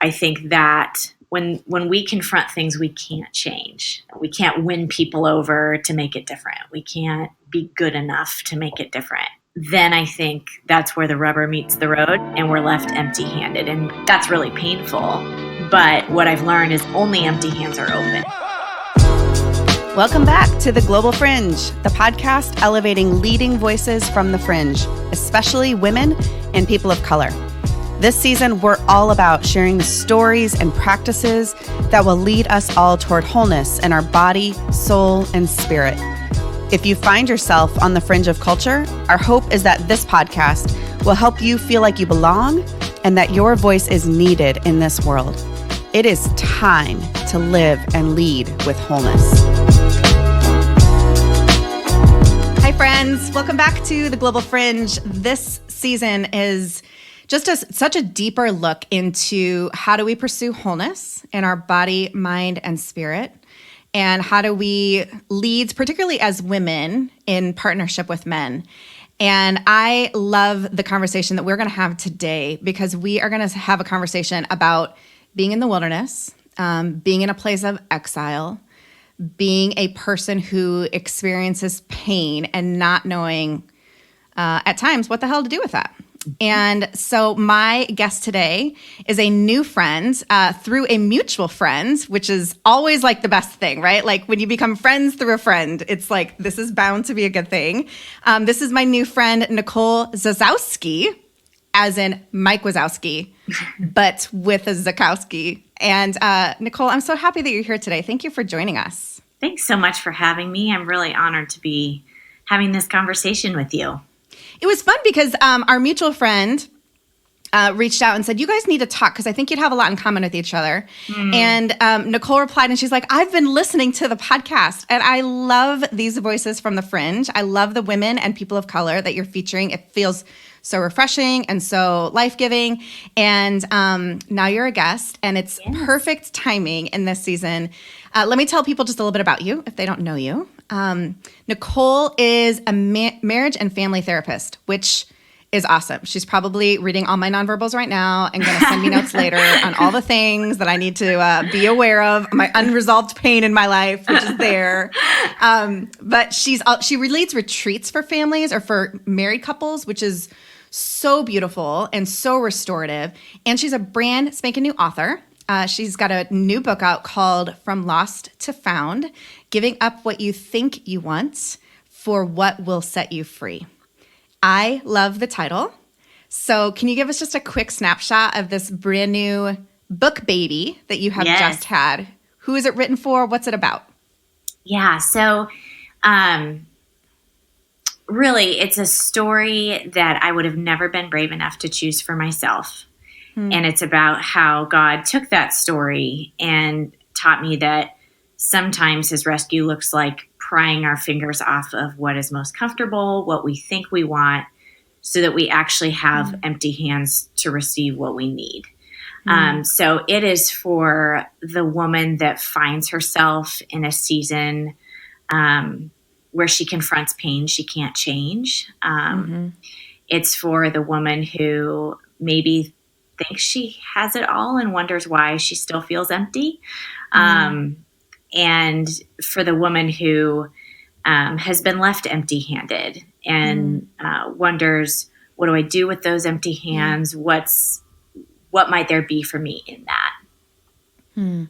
I think that when we confront things we can't change, we can't win people over to make it different. We can't be good enough to make it different. Then I think that's where the rubber meets the road and we're left empty-handed. And that's really painful. But what I've learned is only empty hands are open. Welcome back to The Global Fringe, the podcast elevating leading voices from the fringe, especially women and people of color. This season, we're all about sharing the stories and practices that will lead us all toward wholeness in our body, soul, and spirit. If you find yourself on the fringe of culture, our hope is that this podcast will help you feel like you belong and that your voice is needed in this world. It is time to live and lead with wholeness. Hi, friends. Welcome back to The Global Fringe. This season is just such a deeper look into how do we pursue wholeness in our body, mind, and spirit, and how do we lead, particularly as women, in partnership with men. And I love the conversation that we're going to have today because we are going to have a conversation about being in the wilderness, being in a place of exile, being a person who experiences pain and not knowing at times what the hell to do with that. And so my guest today is a new friend through a mutual friend, which is always like the best thing, right? Like when you become friends through a friend, it's like, this is bound to be a good thing. This is my new friend, Nicole Zasowski, as in Mike Wazowski, but with a Zakowski. And Nicole, I'm so happy that you're here today. Thank you for joining us. Thanks so much for having me. I'm really honored to be having this conversation with you. It was fun because our mutual friend reached out and said, you guys need to talk because I think you'd have a lot in common with each other. And Nicole replied and she's like, I've been listening to the podcast and I love these voices from the fringe. I love the women and people of color that you're featuring. It feels so refreshing and so life-giving. And now you're a guest and it's perfect timing in this season. Let me tell people just a little bit about you if they don't know you. Nicole is a marriage and family therapist, which is awesome. She's probably reading all my nonverbals right now and going to send me notes later on all the things that I need to be aware of, my unresolved pain in my life, which is there. But she leads retreats for families or for married couples, which is so beautiful and so restorative. And she's a brand spanking new author. She's got a new book out called From Lost to Found, Giving Up What You Think You Want for What Will Set You Free. I love the title. So can you give us just a quick snapshot of this brand new book baby that you have just had? Who is it written for? What's it about? Yeah, so really it's a story that I would have never been brave enough to choose for myself. And it's about how God took that story and taught me that sometimes his rescue looks like prying our fingers off of what is most comfortable, what we think we want, so that we actually have empty hands to receive what we need. So it is for the woman that finds herself in a season where she confronts pain she can't change. It's for the woman who maybe thinks she has it all and wonders why she still feels empty. And for the woman who has been left empty-handed and wonders, what do I do with those empty hands? What might there be for me in that?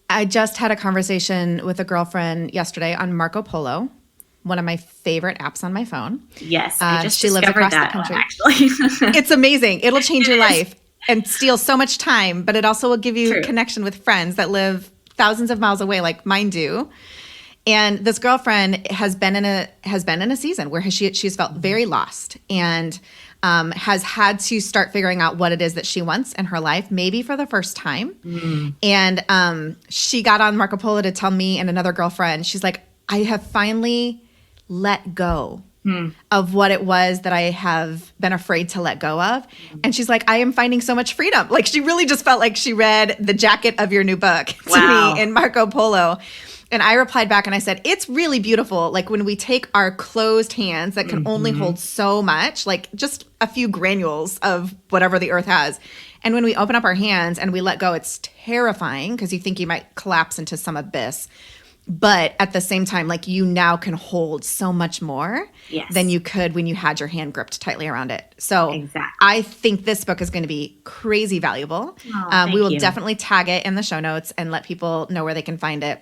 I just had a conversation with a girlfriend yesterday on Marco Polo, one of my favorite apps on my phone. Yes, I just she lives across the country. Actually. It's amazing. It'll change your life and steal so much time, but it also will give you connection with friends that live thousands of miles away like mine do. And this girlfriend has been in a season where she's felt very lost and has had to start figuring out what it is that she wants in her life, maybe for the first time. And she got on Marco Polo to tell me and another girlfriend, she's like, I have finally let go of what it was that I have been afraid to let go of. And she's like, I am finding so much freedom. Like she really just felt like she read the jacket of your new book to me in Marco Polo. And I replied back and I said, it's really beautiful. Like when we take our closed hands that can only hold so much, like just a few granules of whatever the earth has, And when we open up our hands and we let go, it's terrifying because you think you might collapse into some abyss. But at the same time, like, you now can hold so much more than you could when you had your hand gripped tightly around it. So I think this book is going to be crazy valuable. We will definitely tag it in the show notes and let people know where they can find it.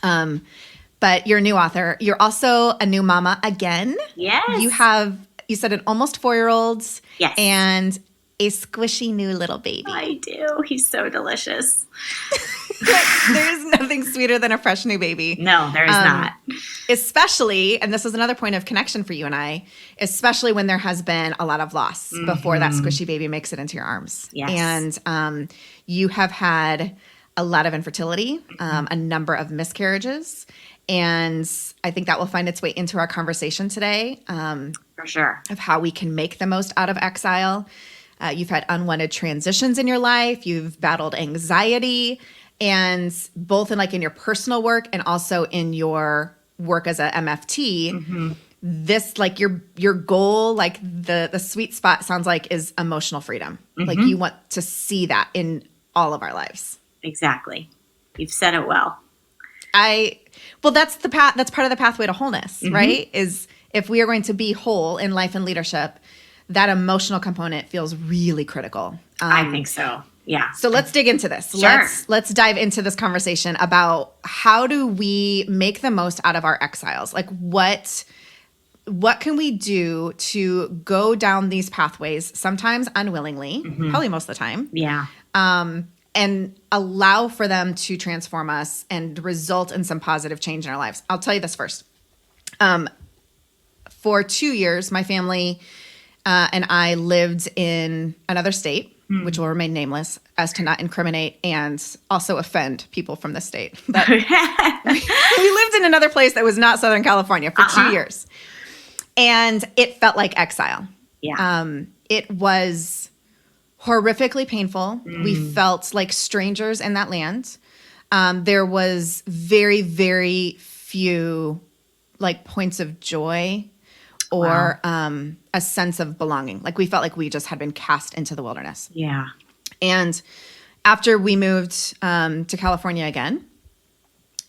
But you're a new author. You're also a new mama again. Yes. You said an almost 4-year-old. Yes. And a squishy new little baby. I do. He's so delicious. There's nothing sweeter than a fresh new baby. No, there is not. Especially, and this is another point of connection for you and I, especially when there has been a lot of loss before that squishy baby makes it into your arms. Yes. And you have had a lot of infertility, a number of miscarriages, and I think that will find its way into our conversation today. For sure. Of how we can make the most out of exile. You've had unwanted transitions in your life. You've battled anxiety, and both in your personal work and also in your work as a MFT, this, your goal, the sweet spot sounds like, is emotional freedom. Like, you want to see that in all of our lives. Exactly. You've said it well. Well, that's the path. That's part of the pathway to wholeness, right? Is if we are going to be whole in life and leadership, that emotional component feels really critical. I think so. Yeah. So let's dig into this. Sure. Let's dive into this conversation about how do we make the most out of our exiles? Like, what can we do to go down these pathways, sometimes unwillingly, probably most of the time. Yeah. And allow for them to transform us and result in some positive change in our lives. I'll tell you this first. For 2 years, my family and I lived in another state, which will remain nameless, as to not incriminate and also offend people from the state. But we lived in another place that was not Southern California for 2 years. And it felt like exile. Yeah. It was horrifically painful. We felt like strangers in that land. There was very, very few points of joy or a sense of belonging. Like, we felt like we just had been cast into the wilderness. Yeah. And after we moved to California again,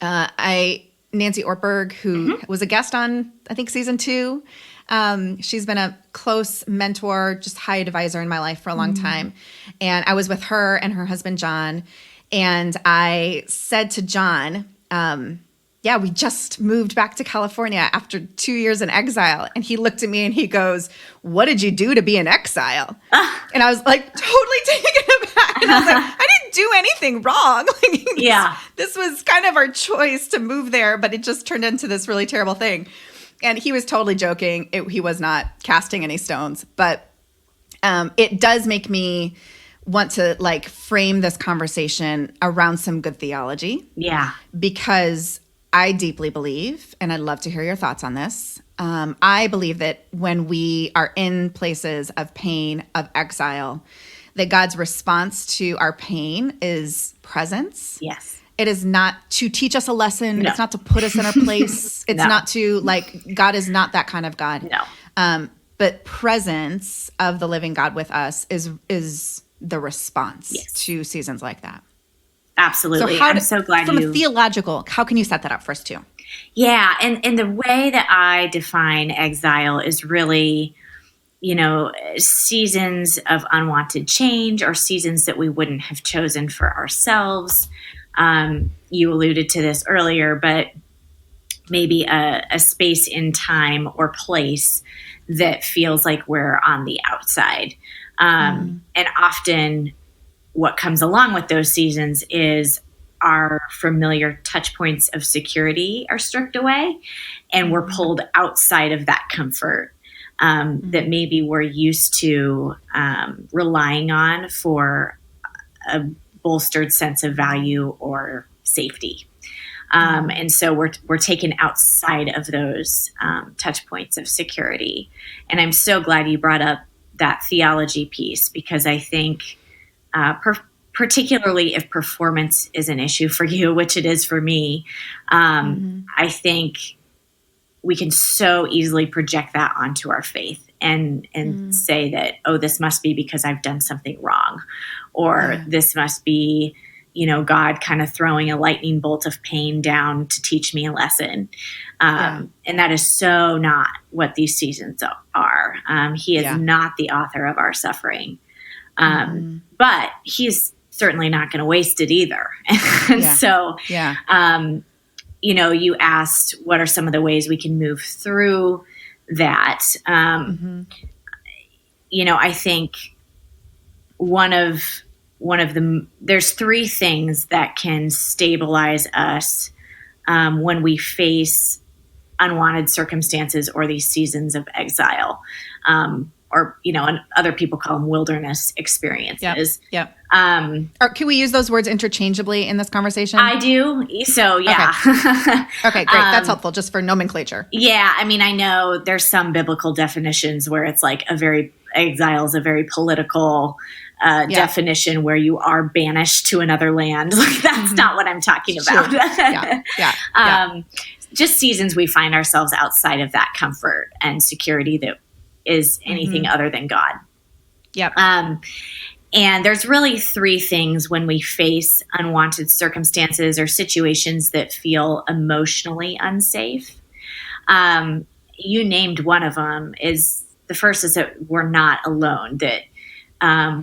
Nancy Ortberg, who was a guest on, I think, season 2, she's been a close mentor, just high advisor in my life for a long time. And I was with her and her husband, John. And I said to John, we just moved back to California after 2 years in exile. And he looked at me and he goes, "What did you do to be in exile?" And I was totally taken aback. And I was like, I didn't do anything wrong. This was kind of our choice to move there, but it just turned into this really terrible thing. And he was totally joking. He was not casting any stones. But it does make me want to frame this conversation around some good theology. Yeah. Because I deeply believe, and I'd love to hear your thoughts on this, I believe that when we are in places of pain, of exile, that God's response to our pain is presence. Yes. It is not to teach us a lesson. No. It's not to put us in our place. It's not to, God is not that kind of God. No. But presence of the living God with us is the response to seasons like that. Absolutely. I'm so glad from a theological, how can you set that up for us too? Yeah. And the way that I define exile is really, seasons of unwanted change or seasons that we wouldn't have chosen for ourselves. You alluded to this earlier, but maybe a space in time or place that feels like we're on the outside. And often what comes along with those seasons is our familiar touch points of security are stripped away, and we're pulled outside of that comfort that maybe we're used to relying on for a bolstered sense of value or safety. And so we're taken outside of those touch points of security. And I'm so glad you brought up that theology piece, because I think particularly if performance is an issue for you, which it is for me, I think we can so easily project that onto our faith and say that, oh, this must be because I've done something wrong, or this must be, God kind of throwing a lightning bolt of pain down to teach me a lesson. And that is so not what these seasons are. He is not the author of our suffering. But he's certainly not going to waste it either. And so, you asked, what are some of the ways we can move through that? I think one of there's three things that can stabilize us when we face unwanted circumstances or these seasons of exile, or and other people call them wilderness experiences. Or can we use those words interchangeably in this conversation? I do. So yeah. Okay, great. That's helpful just for nomenclature. Yeah, I mean, I know there's some biblical definitions where it's like exile is a very political definition where you are banished to another land. Like that's not what I'm talking about. Just seasons we find ourselves outside of that comfort and security that is anything other than God. And there's really three things when we face unwanted circumstances or situations that feel emotionally unsafe. You named one of them. The first is that we're not alone, that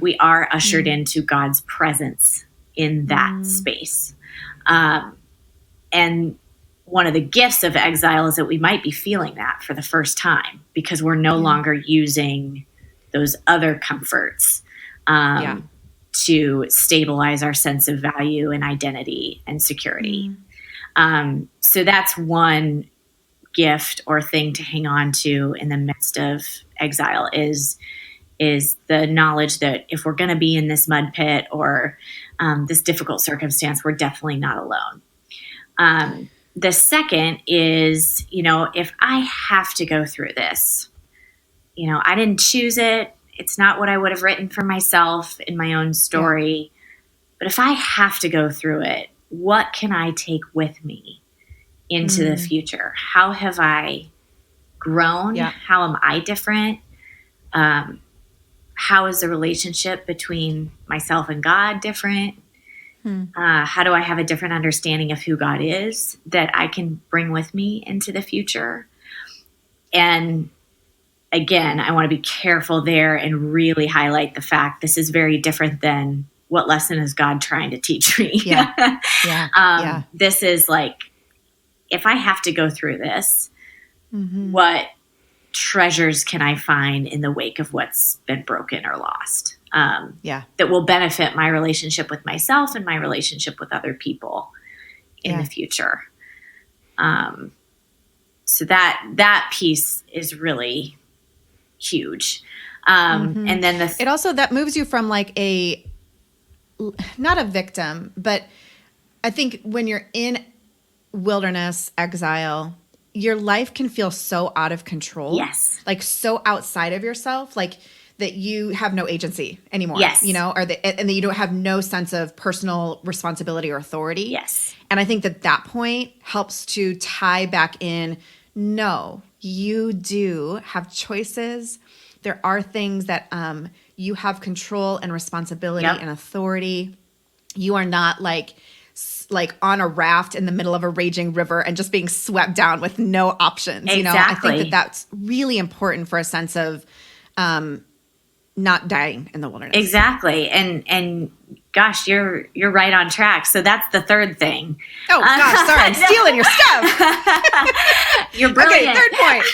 we are ushered into God's presence in that space. And one of the gifts of exile is that we might be feeling that for the first time because we're no longer using those other comforts to stabilize our sense of value and identity and security. So that's one gift or thing to hang on to in the midst of exile is the knowledge that if we're going to be in this mud pit or this difficult circumstance, we're definitely not alone. The second is, if I have to go through this, I didn't choose it. It's not what I would have written for myself in my own story. But if I have to go through it, what can I take with me into the future? How have I grown? How am I different? How is the relationship between myself and God different? How do I have a different understanding of who God is that I can bring with me into the future? And again, I want to be careful there and really highlight the fact this is very different than what lesson is God trying to teach me. This is like, if I have to go through this, what treasures can I find in the wake of what's been broken or lost? That will benefit my relationship with myself and my relationship with other people in the future. So that piece is really huge. And then it also, that moves you from like not a victim, but I think when you're in wilderness, exile, your life can feel so out of control. Yes. Like so outside of yourself, like that you have no agency anymore. Yes. And that you don't have no sense of personal responsibility or authority. Yes. And I think that point helps to tie back in. No, you do have choices. There are things that you have control and responsibility and authority. You are not like on a raft in the middle of a raging river and just being swept down with no options. I think that's really important for a sense of not dying in the wilderness. Exactly. And gosh, you're right on track. So that's the third thing. Oh gosh, sorry, I'm stealing your stuff. You're brilliant. Okay, third point.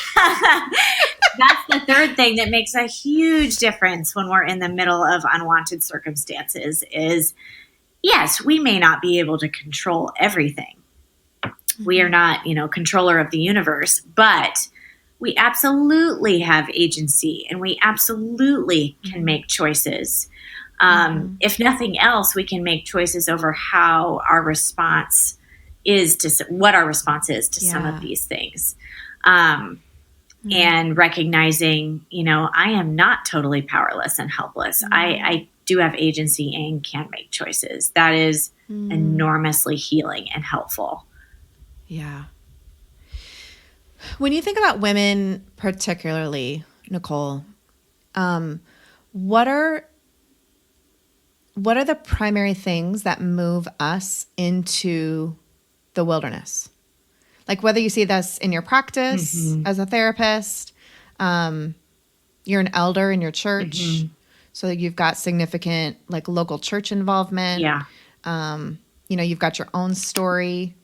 That's the third thing that makes a huge difference when we're in the middle of unwanted circumstances is, yes, we may not be able to control everything. We are not, controller of the universe, but we absolutely have agency and we absolutely can make choices. If nothing else, we can make choices over how our response is to some of these things. And recognizing, I am not totally powerless and helpless. I do have agency and can make choices. That is enormously healing and helpful. Yeah. When you think about women particularly Nicole, what are the primary things that move us into the wilderness? Like whether you see this in your practice as a therapist, you're an elder in your church, so you've got significant like local church involvement. Yeah. You've got your own story.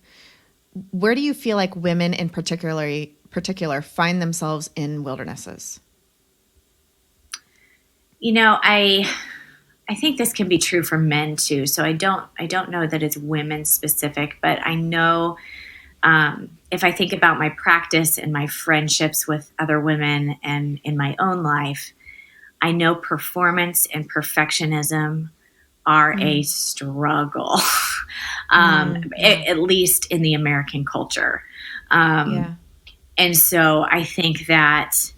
Where do you feel like women in particular find themselves in wildernesses? I think this can be true for men too. So I don't know that it's women specific, but I know if I think about my practice and my friendships with other women and in my own life, I know performance and perfectionism are a struggle, at least in the American culture. And so I think that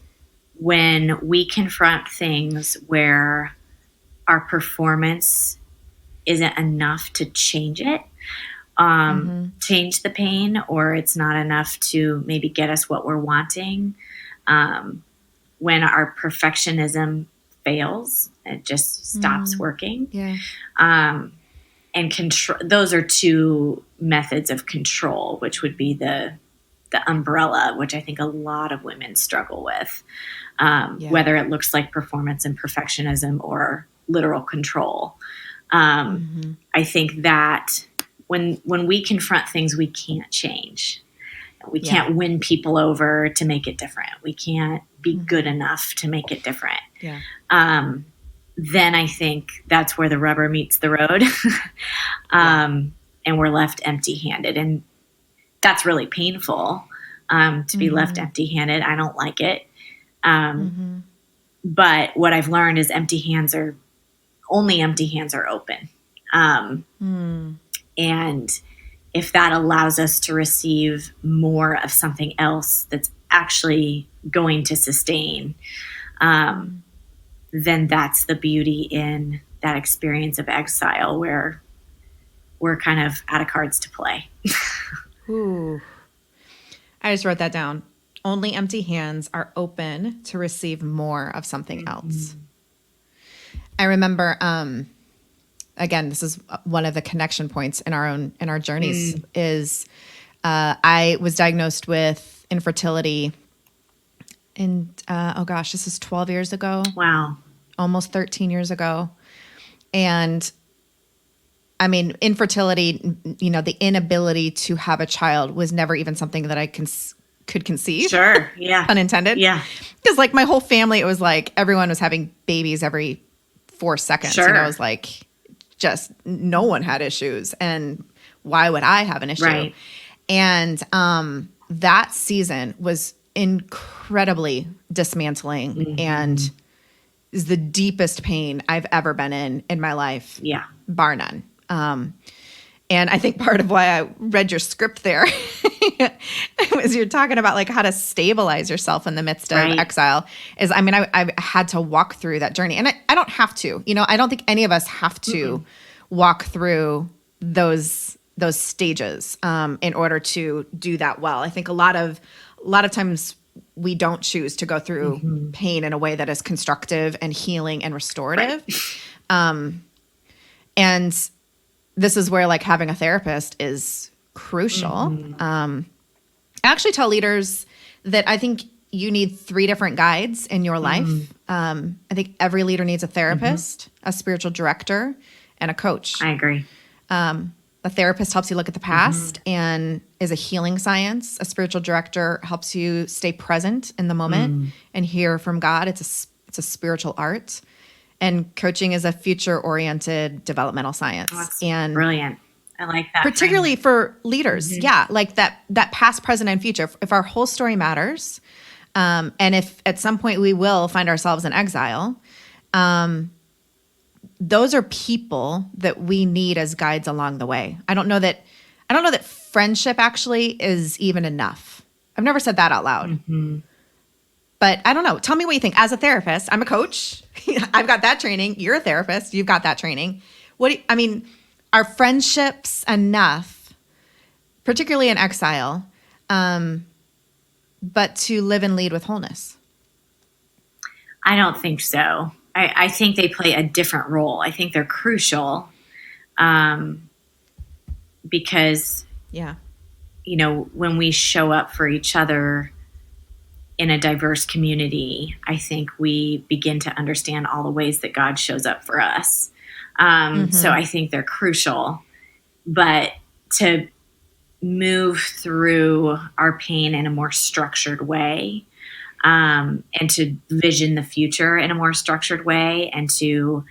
when we confront things where our performance isn't enough to change it, change the pain, or it's not enough to maybe get us what we're wanting, when our perfectionism fails, it just stops working. Yeah. And control, those are two methods of control, which would be the umbrella, which I think a lot of women struggle with, whether it looks like performance and perfectionism or literal control. I think that when we confront things we can't change, we can't win people over to make it different. We can't be good enough to make it different. Yeah. Then I think that's where the rubber meets the road. And we're left empty-handed. And that's really painful, to be left empty-handed. I don't like it. But what I've learned is only empty hands are open. And if that allows us to receive more of something else that's actually going to sustain, then that's the beauty in that experience of exile, where we're kind of out of cards to play. Ooh. I just wrote that down. Only empty hands are open to receive more of something else. I remember, again, this is one of the connection points in our journeys, is I was diagnosed with infertility this is 12 years ago. Wow. Almost 13 years ago. And I mean, infertility, the inability to have a child was never even something that I could conceive. Sure. Yeah. Unintended. Yeah. Because like my whole family, it was like everyone was having babies every 4 seconds. Sure. It was like just no one had issues. And why would I have an issue? Right. And that season was incredibly dismantling and is the deepest pain I've ever been in my life. Yeah. Bar none. And I think part of why I read your script there was you're talking about like how to stabilize yourself in the midst of exile is, I mean, I had to walk through that journey, and I don't have to, I don't think any of us have to walk through those stages, in order to do that well. I think a lot of times we don't choose to go through pain in a way that is constructive and healing and restorative. And this is where like having a therapist is crucial. I actually tell leaders that I think you need 3 different guides in your life. I think every leader needs a therapist, a spiritual director, and a coach. I agree. A therapist helps you look at the past and is a healing science. A spiritual director helps you stay present in the moment and hear from God. It's a spiritual art. And coaching is a future-oriented developmental science. That's and brilliant. I like that. Particularly for leaders. Yeah, like that past, present, and future. If our whole story matters, and if at some point we will find ourselves in exile, those are people that we need as guides along the way. I don't know that friendship actually is even enough. I've never said that out loud. But I don't know. Tell me what you think. As a therapist, I'm a coach. I've got that training. You're a therapist. You've got that training. Are friendships enough, particularly in exile, but to live and lead with wholeness? I don't think so. I think they play a different role. I think they're crucial, because, Yeah. when we show up for each other in a diverse community, I think we begin to understand all the ways that God shows up for us. So I think they're crucial. But to move through our pain in a more structured way, and to vision the future in a more structured way, and to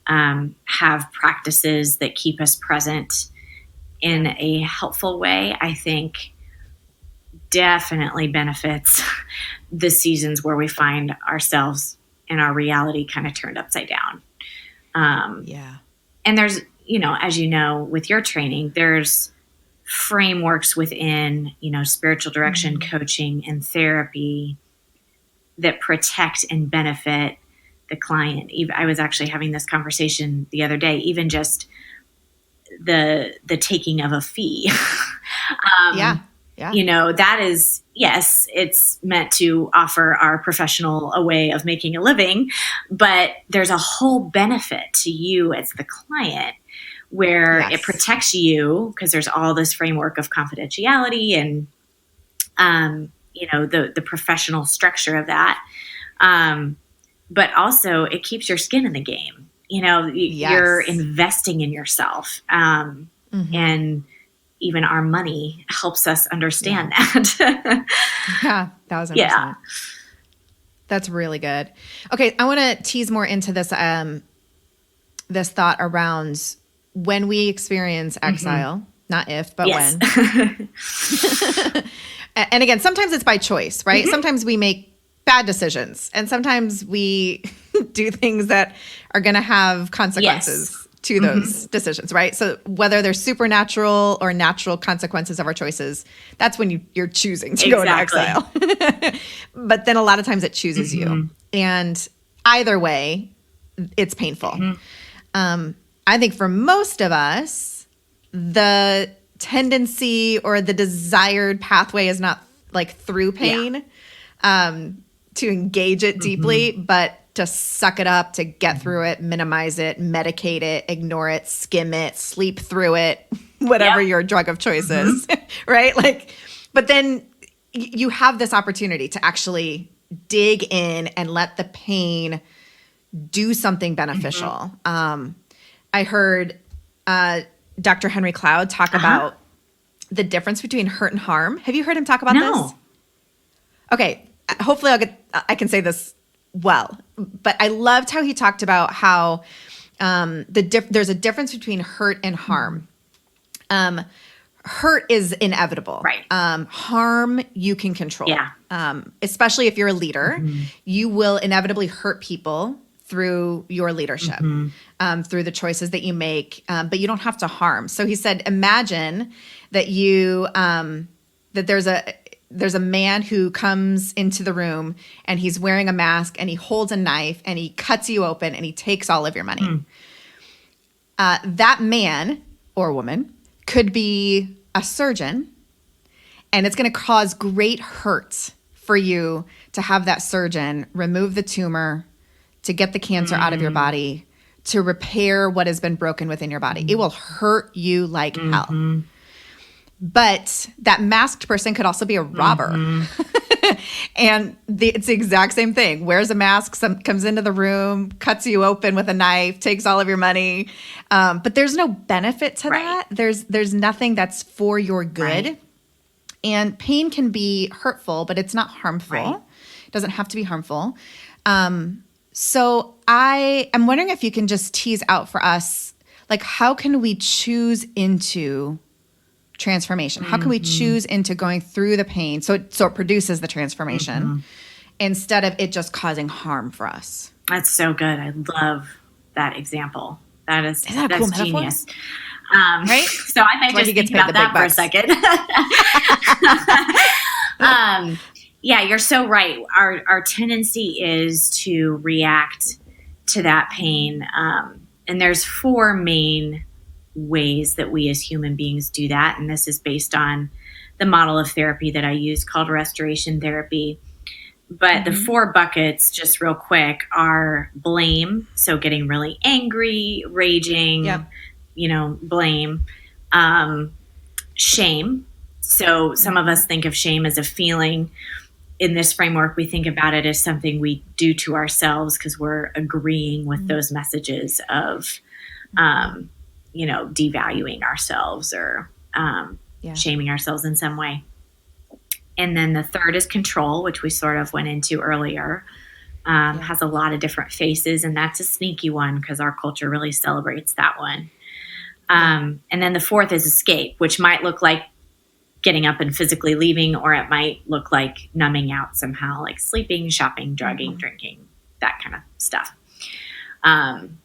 have practices that keep us present in a helpful way, I think definitely benefits the seasons where we find ourselves and our reality kind of turned upside down. And there's, as you know, with your training, there's frameworks within, spiritual direction, coaching, and therapy that protect and benefit the client. I was actually having this conversation the other day, even just the taking of a fee. Yeah. That is, yes, it's meant to offer our professional a way of making a living, but there's a whole benefit to you as the client where it protects you, because there's all this framework of confidentiality and, the professional structure of that. But also it keeps your skin in the game. You're investing in yourself. And even our money helps us understand that. Yeah, 1,000%. Yeah. That's really good. Okay, I want to tease more into this this thought around when we experience exile, not if, but when. And again, sometimes it's by choice, right? Sometimes we make bad decisions, and sometimes we do things that are going to have consequences to those decisions, right? So whether they're supernatural or natural consequences of our choices, that's when you're choosing to go into exile. But then a lot of times it chooses you. And either way, it's painful. I think for most of us, the tendency or the desired pathway is not like through pain, to engage it deeply, but to suck it up, to get through it, minimize it, medicate it, ignore it, skim it, sleep through it, whatever your drug of choice is, right? But then you have this opportunity to actually dig in and let the pain do something beneficial. I heard Dr. Henry Cloud talk about the difference between hurt and harm. Have you heard him talk about this? Okay, hopefully I can say this well, but I loved how he talked about how there's a difference between hurt and harm. Hurt is inevitable. Right. Harm you can control. Yeah. Especially if you're a leader, you will inevitably hurt people through your leadership, through the choices that you make, but you don't have to harm. So he said, imagine that that there's a man who comes into the room and he's wearing a mask and he holds a knife and he cuts you open and he takes all of your money. That man or woman could be a surgeon, and it's going to cause great hurt for you to have that surgeon remove the tumor, to get the cancer out of your body, to repair what has been broken within your body. It will hurt you like hell. But that masked person could also be a robber. And it's the exact same thing. Wears a mask, comes into the room, cuts you open with a knife, takes all of your money. But there's no benefit to that. There's nothing that's for your good. Right. And pain can be hurtful, but it's not harmful. Right. It doesn't have to be harmful. So I am wondering if you can just tease out for us, how can we choose into transformation? How can we choose into going through the pain so it produces the transformation instead of it just causing harm for us? That's so good. I love that example. That's that a cool genius. Right? So I might just think about that for a second. Yeah, you're so right. Our tendency is to react to that pain. And there's 4 main ways that we as human beings do that. And this is based on the model of therapy that I use called restoration therapy. But the 4 buckets, just real quick, are blame. So getting really angry, raging, blame. Shame. So some of us think of shame as a feeling. In this framework, we think about it as something we do to ourselves because we're agreeing with those messages of, devaluing ourselves or shaming ourselves in some way. And then the third is control, which we sort of went into earlier. Has a lot of different faces, and that's a sneaky one because our culture really celebrates that one. And then the fourth is escape, which might look like getting up and physically leaving, or it might look like numbing out somehow, like sleeping, shopping, drugging, drinking, that kind of stuff.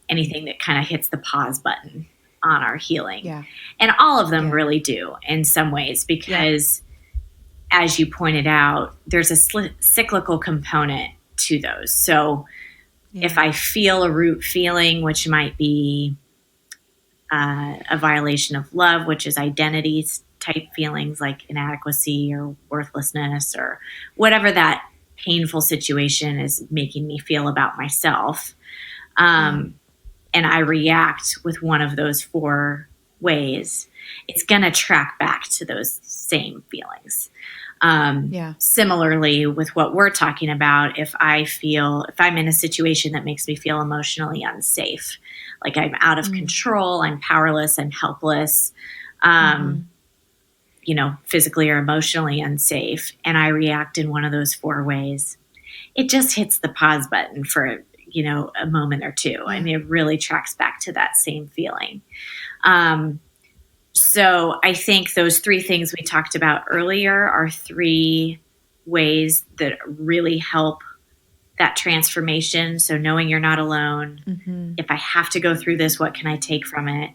Anything that kind of hits the pause button on our healing. Yeah. And all of them really do in some ways because, as you pointed out, there's a cyclical component to those. So if I feel a root feeling, which might be a violation of love, which is identities type feelings like inadequacy or worthlessness or whatever that painful situation is making me feel about myself. And I react with one of those 4 ways, it's going to track back to those same feelings. Similarly with what we're talking about, if I'm in a situation that makes me feel emotionally unsafe, like I'm out of control, I'm powerless, I'm helpless, physically or emotionally unsafe, and I react in one of those 4 ways, it just hits the pause button for, a moment or two. I mean, it really tracks back to that same feeling. So I think those 3 things we talked about earlier are 3 ways that really help that transformation. So knowing you're not alone. If I have to go through this, what can I take from it?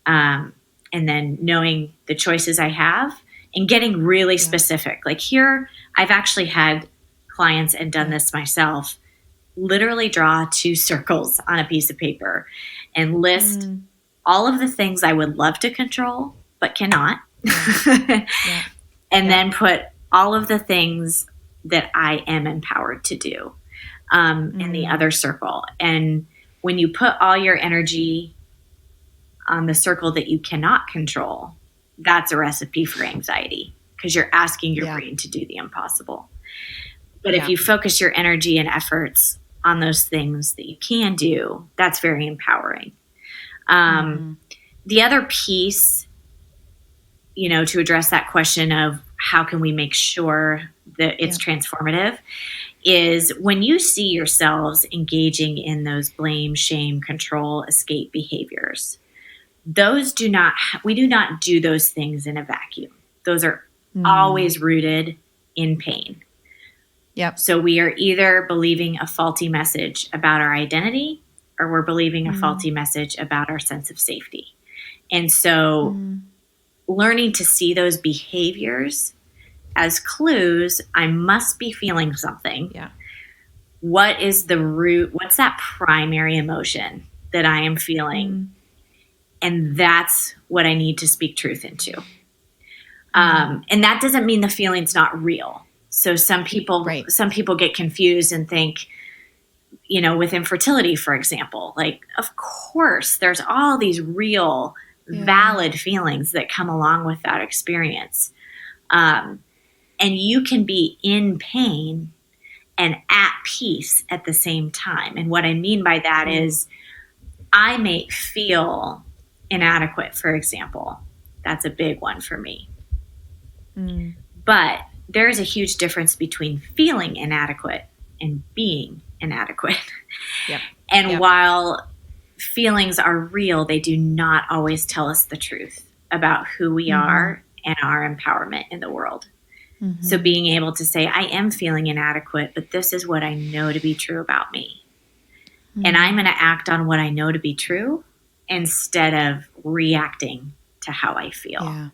And then knowing the choices I have and getting really specific. Like here, I've actually had clients and done this myself, literally draw 2 circles on a piece of paper and list all of the things I would love to control, but cannot. And then put all of the things that I am empowered to do in the other circle. And when you put all your energy on the circle that you cannot control, that's a recipe for anxiety because you're asking your brain to do the impossible. But if you focus your energy and efforts on those things that you can do, that's very empowering. The other piece, to address that question of how can we make sure that it's transformative is when you see yourselves engaging in those blame, shame, control, escape behaviors. We do not do those things in a vacuum. Those are always rooted in pain. Yep. So we are either believing a faulty message about our identity or we're believing a faulty message about our sense of safety. And so learning to see those behaviors as clues, I must be feeling something. Yeah. What is the root? What's that primary emotion that I am feeling? And that's what I need to speak truth into. And that doesn't mean the feeling's not real. So some people get confused and think, with infertility, for example, like, of course, there's all these real, valid feelings that come along with that experience. And you can be in pain and at peace at the same time. And what I mean by that is I may feel inadequate, for example. That's a big one for me. But there's a huge difference between feeling inadequate and being inadequate. And while feelings are real, they do not always tell us the truth about who we are and our empowerment in the world. So being able to say, I am feeling inadequate, but this is what I know to be true about me. And I'm going to act on what I know to be true instead of reacting to how I feel.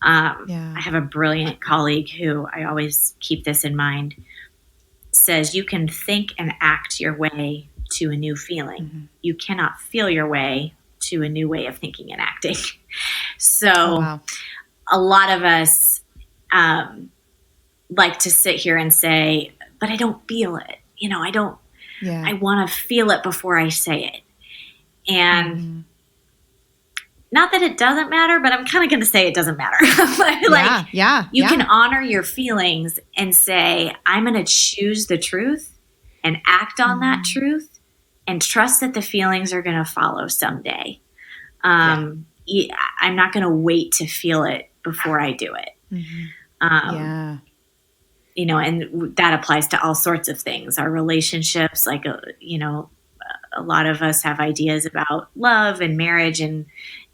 I have a brilliant colleague who I always keep this in mind, says you can think and act your way to a new feeling. You cannot feel your way to a new way of thinking and acting. So a lot of us like to sit here and say, but I don't feel it. Yeah. I want to feel it before I say it. And not that it doesn't matter, but I'm kind of going to say it doesn't matter. You can honor your feelings and say, I'm going to choose the truth and act on that truth and trust that the feelings are going to follow someday. I'm not going to wait to feel it before I do it. And that applies to all sorts of things. Our relationships, a lot of us have ideas about love and marriage and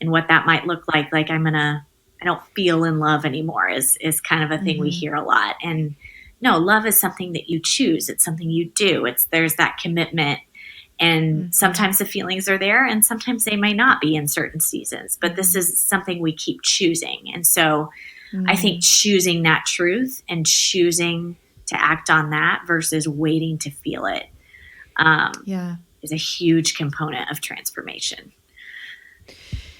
what that might look like. Like I don't feel in love anymore is kind of a thing we hear a lot. And no, love is something that you choose. It's something you do. There's that commitment. And sometimes the feelings are there and sometimes they may not be in certain seasons, but this is something we keep choosing. And so I think choosing that truth and choosing to act on that versus waiting to feel it is a huge component of transformation.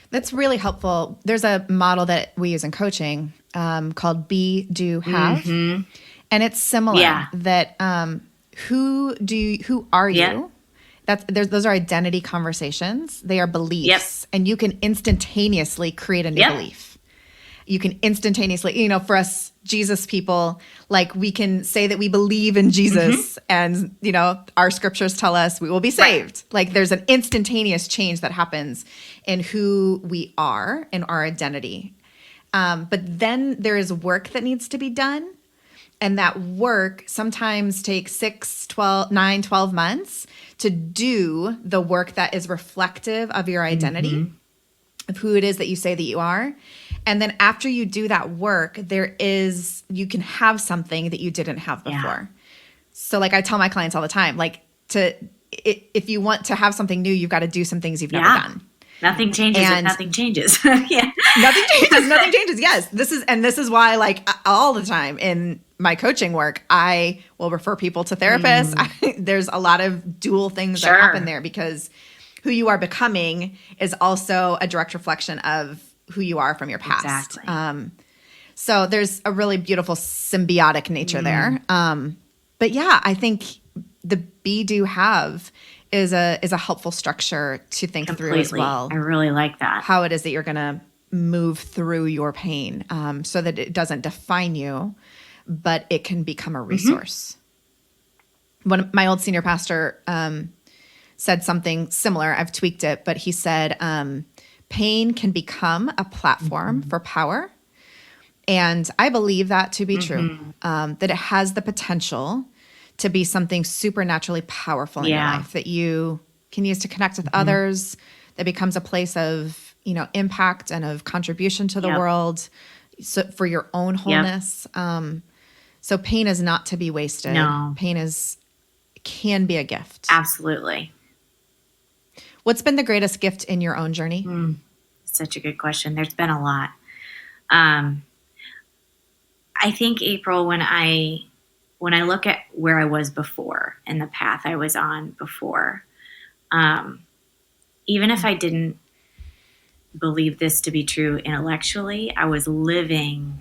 That's really helpful. There's a model that we use in coaching called Be, Do, Have. And it's similar that who are you? Those are identity conversations. They are beliefs. And you can instantaneously create a new belief. You can instantaneously, for us Jesus people, like we can say that we believe in Jesus and, our scriptures tell us we will be saved. Like there's an instantaneous change that happens in who we are in our identity. But then there is work that needs to be done. And that work sometimes takes 6, 12, 9, 12 months to do the work that is reflective of your identity, of who it is that you say that you are. And then after you do that work, you can have something that you didn't have before. Yeah. So like I tell my clients all the time, if you want to have something new, you've got to do some things you've never done. Nothing changes if nothing changes. Nothing changes. Yes. This is why like all the time in my coaching work, I will refer people to therapists. There's a lot of dual things that happen there because who you are becoming is also a direct reflection of who you are from your past. Exactly. So there's a really beautiful symbiotic nature there. But yeah, I think the Be, Do, Have is a helpful structure to think through as well. I really like that. How it is that you're going to move through your pain so that it doesn't define you, but it can become a resource. My old senior pastor said something similar. I've tweaked it, but he said, pain can become a platform for power. And I believe that to be true, that it has the potential to be something supernaturally powerful in your life that you can use to connect with others, that becomes a place of, impact and of contribution to the world, so for your own wholeness. So pain is not to be wasted. No. Pain can be a gift. Absolutely. What's been the greatest gift in your own journey? Such a good question. There's been a lot. I think, April, when I look at where I was before and the path I was on before, even if I didn't believe this to be true intellectually, I was living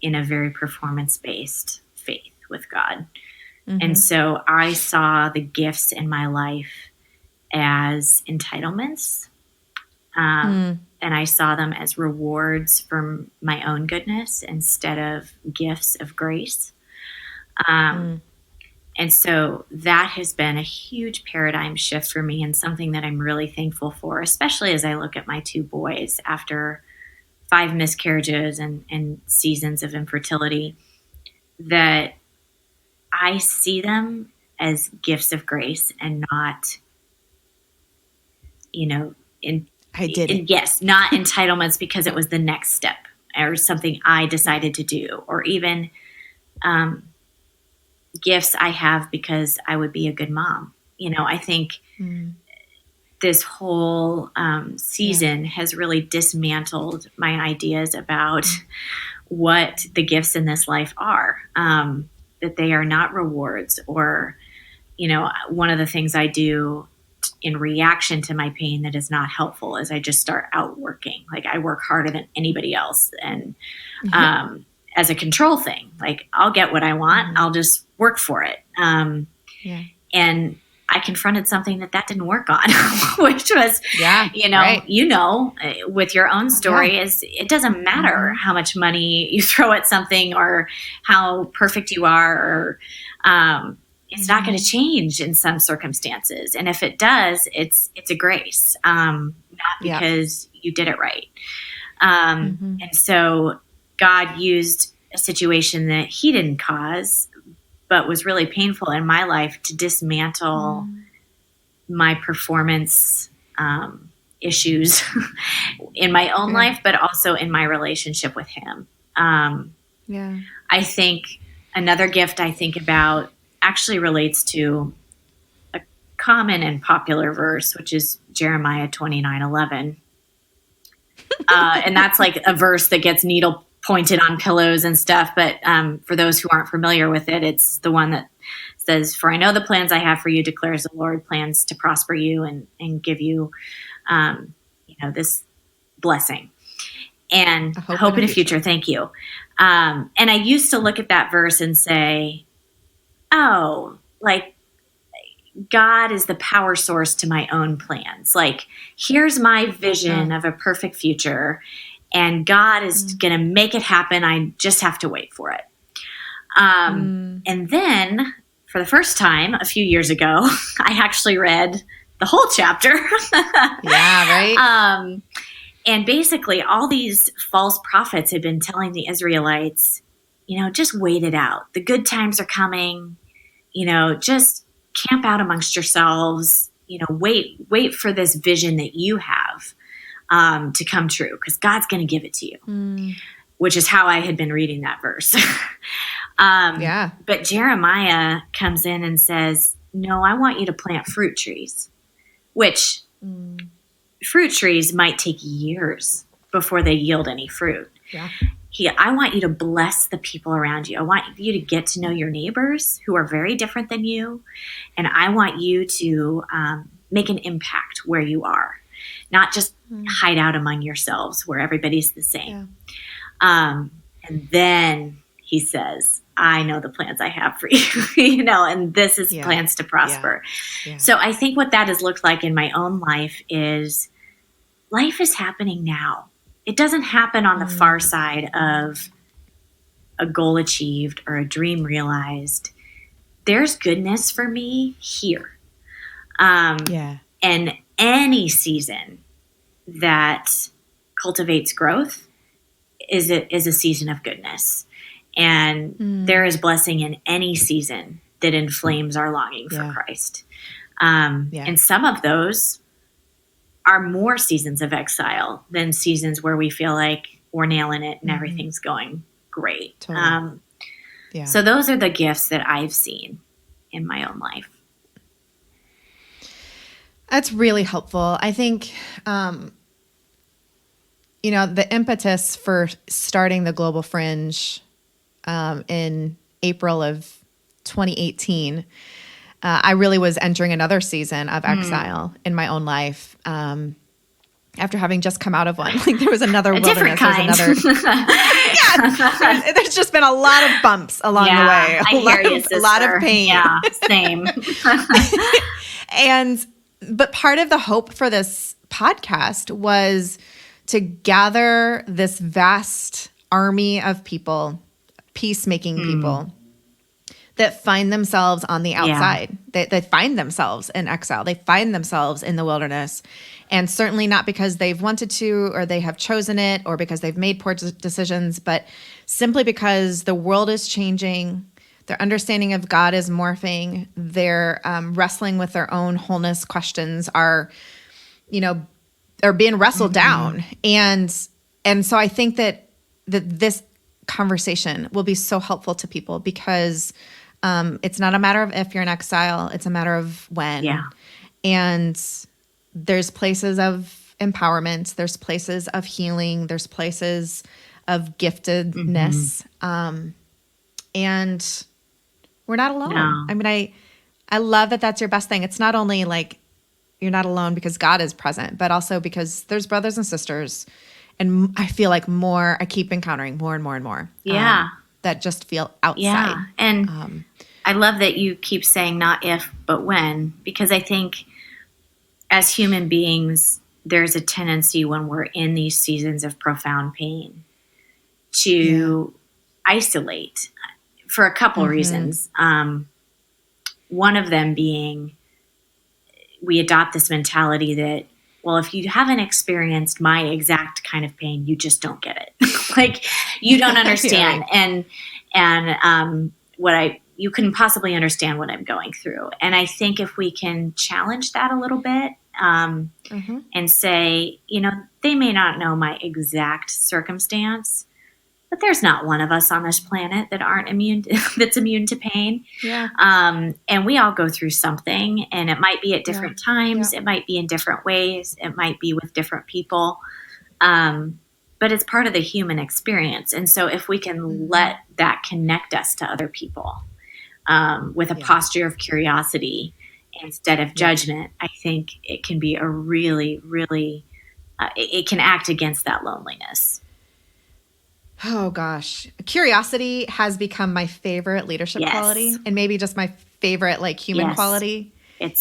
in a very performance-based faith with God. And so I saw the gifts in my life as entitlements. And I saw them as rewards from my own goodness instead of gifts of grace. And so that has been a huge paradigm shift for me and something that I'm really thankful for, especially as I look at my 2 boys after 5 miscarriages and seasons of infertility, that I see them as gifts of grace and not, not entitlements because it was the next step or something I decided to do, or even gifts I have because I would be a good mom. I think this whole season has really dismantled my ideas about what the gifts in this life are, that they are not rewards or, one of the things I do in reaction to my pain that is not helpful is I just start outworking. Like I work harder than anybody else. And as a control thing. Like, I'll get what I want. I'll just work for it. And I confronted something that didn't work on, which was, with your own story, is it doesn't matter how much money you throw at something or how perfect you are, or it's not going to change in some circumstances. And if it does, it's a grace, not because you did it right. And so God used a situation that he didn't cause, but was really painful in my life, to dismantle my performance issues in my own life, but also in my relationship with him. I think another gift I think about actually relates to a common and popular verse, which is Jeremiah 29:11. And that's like a verse that gets needle pointed on pillows and stuff. But for those who aren't familiar with it, it's the one that says, "For I know the plans I have for you, declares the Lord, plans to prosper you and give you, this blessing and hope in a future." Thank you. And I used to look at that verse and say, oh, like, God is the power source to my own plans. Like, here's my vision of a perfect future, and God is going to make it happen. I just have to wait for it. And then, for the first time a few years ago, I actually read the whole chapter. And basically, all these false prophets had been telling the Israelites, just wait it out. The good times are coming. Just camp out amongst yourselves. Wait for this vision that you have to come true, because God's going to give it to you, which is how I had been reading that verse. But Jeremiah comes in and says, no, I want you to plant fruit trees, which fruit trees might take years before they yield any fruit. I want you to bless the people around you. I want you to get to know your neighbors who are very different than you. And I want you to make an impact where you are, not just hide out among yourselves where everybody's the same. And then he says, I know the plans I have for you, and this is plans to prosper. So I think what that has looked like in my own life is happening now. It doesn't happen on the far side of a goal achieved or a dream realized. There's goodness for me here. And any season that cultivates growth is a season of goodness. And there is blessing in any season that inflames our longing for Christ. And some of those are more seasons of exile than seasons where we feel like we're nailing it and everything's going great. Totally. So those are the gifts that I've seen in my own life. That's really helpful. I think, the impetus for starting the Global Fringe in April of 2018, I really was entering another season of exile in my own life. After having just come out of one, like there was another wilderness. There's just been a lot of bumps along the way. A lot of pain. Yeah, same. But part of the hope for this podcast was to gather this vast army of people, peacemaking people, that find themselves on the outside. They find themselves in exile. They find themselves in the wilderness. And certainly not because they've wanted to or they have chosen it or because they've made poor decisions, but simply because the world is changing. Their understanding of God is morphing. They're wrestling with their own wholeness questions are being wrestled down. And so I think that this conversation will be so helpful to people because it's not a matter of if you're in exile, it's a matter of when. Yeah. And there's places of empowerment, there's places of healing, there's places of giftedness. And we're not alone. No. I mean, I love that that's your best thing. It's not only like you're not alone because God is present, but also because there's brothers and sisters and I feel like I keep encountering more and more and more. Yeah. That just feel outside. Yeah. And I love that you keep saying not if, but when, because I think as human beings, there's a tendency when we're in these seasons of profound pain to isolate for a couple reasons. One of them being we adopt this mentality that, well, if you haven't experienced my exact kind of pain, you just don't get it. Like you don't understand. And you couldn't possibly understand what I'm going through. And I think if we can challenge that a little bit, and say, they may not know my exact circumstance, but there's not one of us on this planet that that's immune to pain. Yeah. And we all go through something, and it might be at different times. It might be in different ways. It might be with different people. But it's part of the human experience. And so if we can let that connect us to other people, with a posture of curiosity instead of judgment, I think it can be a really, really, it can act against that loneliness. Oh gosh. Curiosity has become my favorite leadership quality, and maybe just my favorite human quality. It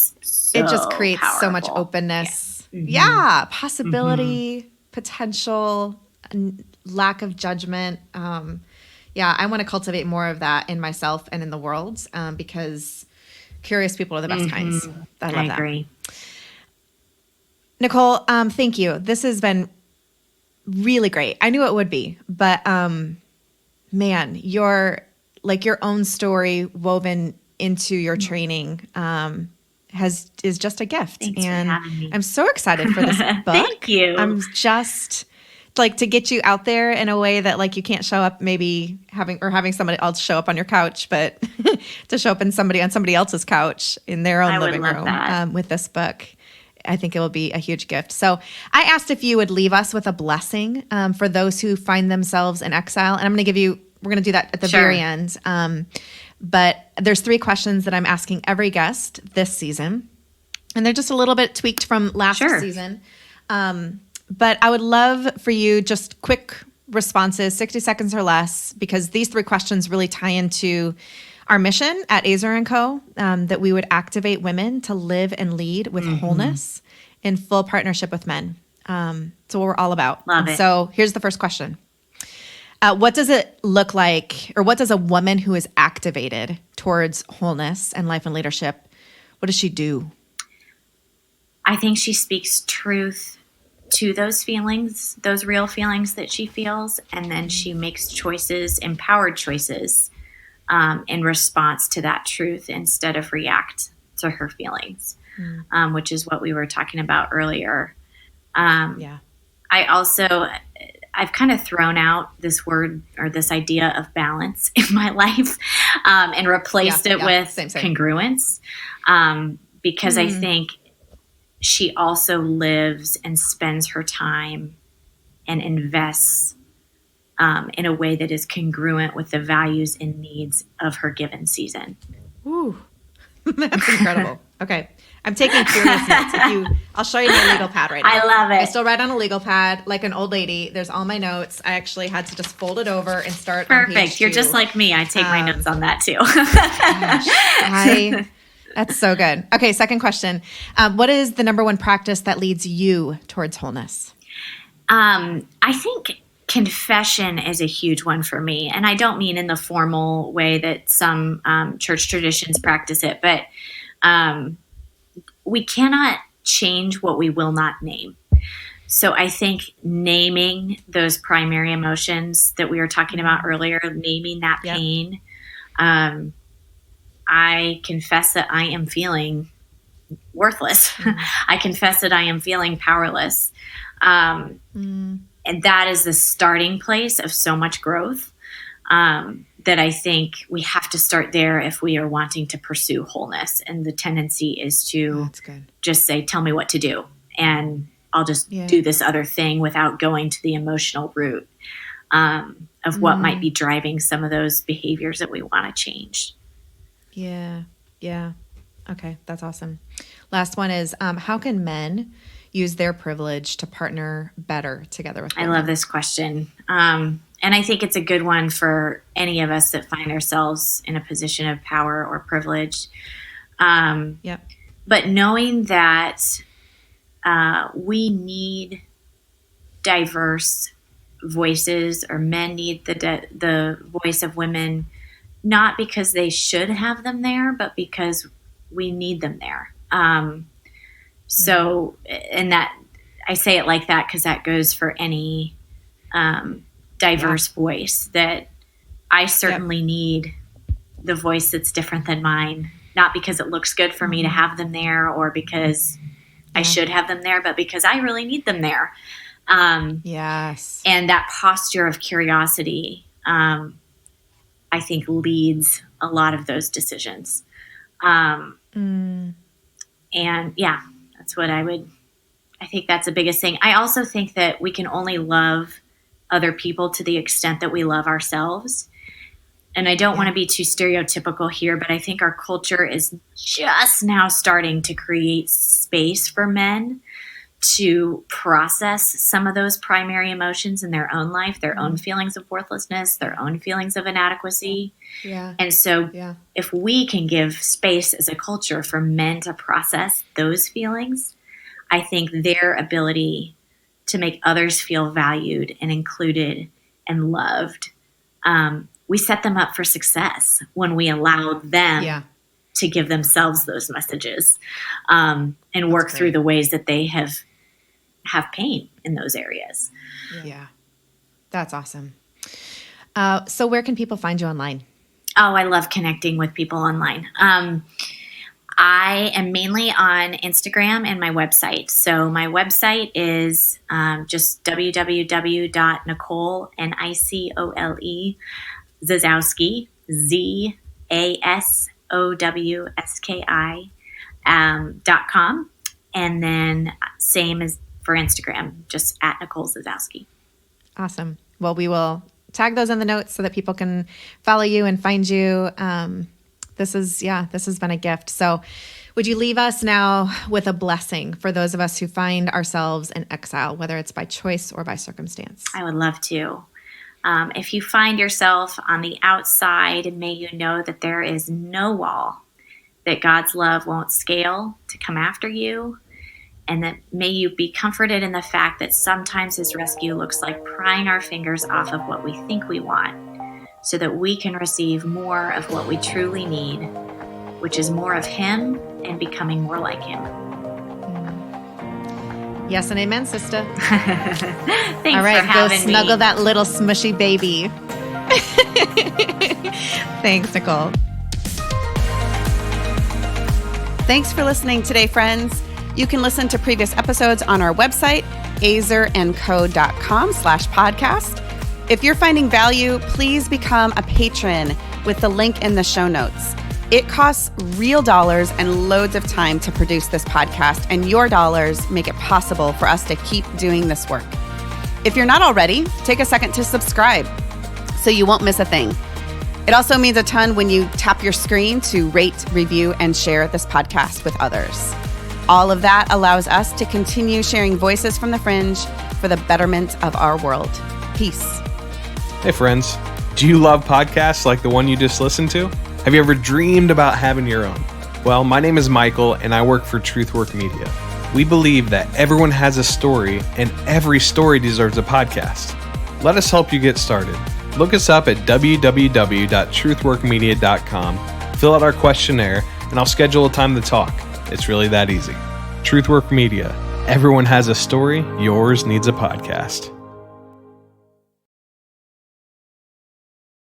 just creates so much openness. Yeah. Possibility, potential, lack of judgment. I want to cultivate more of that in myself and in the world, because curious people are the best kinds. I love that. Agree. Nicole, thank you. This has been really great. I knew it would be, but man, your own story woven into your training is just a gift. Thanks and for having me. I'm so excited for this book. Thank you. I'm just to get you out there in a way that you can't show up maybe having somebody else show up on your couch, but to show up on somebody else's couch in their own living room with this book. I think it will be a huge gift. So I asked if you would leave us with a blessing for those who find themselves in exile. And we're going to do that at the very end. But there's 3 questions that I'm asking every guest this season. And they're just a little bit tweaked from last season. But I would love for you just quick responses, 60 seconds or less, because these 3 questions really tie into our mission at Azer & Co., that we would activate women to live and lead with wholeness in full partnership with men. So what we're all about. Love it. So here's the first question. What does it look like, or what does a woman who is activated towards wholeness and life and leadership, what does she do? I think she speaks truth to those feelings, those real feelings that she feels, and then she makes choices, empowered choices, in response to that truth instead of react to her feelings, which is what we were talking about earlier. I've kind of thrown out this word or this idea of balance in my life, and replaced it with same. Congruence, because I think she also lives and spends her time and invests in a way that is congruent with the values and needs of her given season. Ooh, that's incredible. Okay. I'm taking furious notes. I'll show you my legal pad right now. I love it. I still write on a legal pad like an old lady. There's all my notes. I actually had to just fold it over and start on page 2. You're just like me. I take my notes on that too. That's so good. Okay, second question. What is the number 1 practice that leads you towards wholeness? I think confession is a huge one for me. And I don't mean in the formal way that some church traditions practice it, but we cannot change what we will not name. So I think naming those primary emotions that we were talking about earlier, naming that pain, I confess that I am feeling worthless. I confess that I am feeling powerless. And that is the starting place of so much growth, that I think we have to start there if we are wanting to pursue wholeness. And the tendency is to just say, tell me what to do. And I'll just do this other thing without going to the emotional root of what might be driving some of those behaviors that we want to change. Yeah. Okay. That's awesome. Last one is, how can men use their privilege to partner better together with women? I love this question. And I think it's a good one for any of us that find ourselves in a position of power or privilege. But knowing that we need diverse voices, or men need the voice of women, not because they should have them there, but because we need them there. So, and that I say it like that because that goes for any diverse voice, that I certainly need the voice that's different than mine, not because it looks good for me to have them there or because I should have them there, but because I really need them there. Yes. And that posture of curiosity, I think, leads a lot of those decisions. And that's what I think that's the biggest thing. I also think that we can only love other people to the extent that we love ourselves. And I don't want to be too stereotypical here, but I think our culture is just now starting to create space for men to process some of those primary emotions in their own life, their own feelings of worthlessness, their own feelings of inadequacy. And so if we can give space as a culture for men to process those feelings, I think their ability to make others feel valued and included and loved, we set them up for success when we allow them to give themselves those messages and work through the ways that they have pain in those areas. Yeah. That's awesome. So where can people find you online? Oh, I love connecting with people online. I am mainly on Instagram and my website. So my website is just www.Nicole, Nicole, Zasowski, ZASOWSKI.com. And then same as for Instagram, just at Nicole Zasowski. Awesome. Well, we will tag those in the notes so that people can follow you and find you. This has been a gift. So would you leave us now with a blessing for those of us who find ourselves in exile, whether it's by choice or by circumstance? I would love to. If you find yourself on the outside, may you know that there is no wall that God's love won't scale to come after you. And that may you be comforted in the fact that sometimes his rescue looks like prying our fingers off of what we think we want so that we can receive more of what we truly need, which is more of him and becoming more like him. Yes and amen, sister. Thanks All right, for having go snuggle me. that little smushy baby. Thanks, Nicole. Thanks for listening today, friends. You can listen to previous episodes on our website, azerandco.com/podcast. If you're finding value, please become a patron with the link in the show notes. It costs real dollars and loads of time to produce this podcast, and your dollars make it possible for us to keep doing this work. If you're not already, take a second to subscribe so you won't miss a thing. It also means a ton when you tap your screen to rate, review, and share this podcast with others. All of that allows us to continue sharing voices from the fringe for the betterment of our world. Peace. Hey friends, do you love podcasts like the one you just listened to? Have you ever dreamed about having your own? Well, my name is Michael and I work for Truthwork Media. We believe that everyone has a story and every story deserves a podcast. Let us help you get started. Look us up at www.truthworkmedia.com, fill out our questionnaire, and I'll schedule a time to talk. It's really that easy. Truthwork Media. Everyone has a story. Yours needs a podcast.